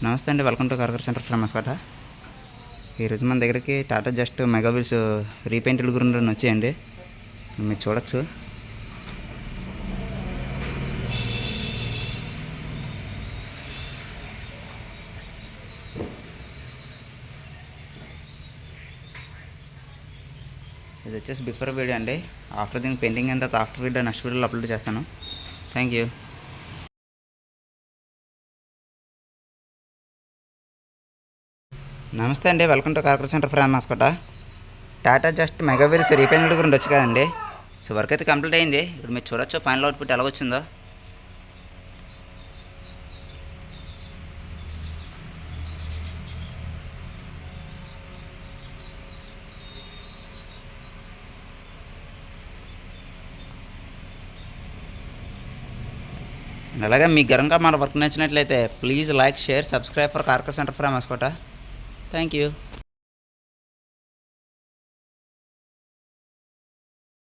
నమస్తే అండి, welcome to Kargar center from Muscat. ఈరోజు మన దగ్గరికి Tata just mega wheels repainted గురించి వచ్చాయండి. మీరు చూడొచ్చు. ఇది వచ్చేసి బిఫోర్ వీడియో అండి. ఆఫ్టర్ దీనికి పెయింటింగ్ అయిన తర్వాత ఆఫ్టర్ వీడియో నెక్స్ట్ వీడియోలో అప్లోడ్ చేస్తాను. Thank you. నమస్తే అండి, welcome to Kargar center from Muscat. Tata just mega wheels repainted గురించి వచ్చి కదండి. సో వర్క్ అయితే కంప్లీట్ అయింది. ఇప్పుడు మీరు చూడొచ్చు ఫైనల్ అవుట్పుట్ ఎలా వచ్చిందో. అలాగే మీకు గరంగా మన వర్క్ నచ్చినట్లయితే please like, share, subscribe for Kargar center from Muscat. Thank you.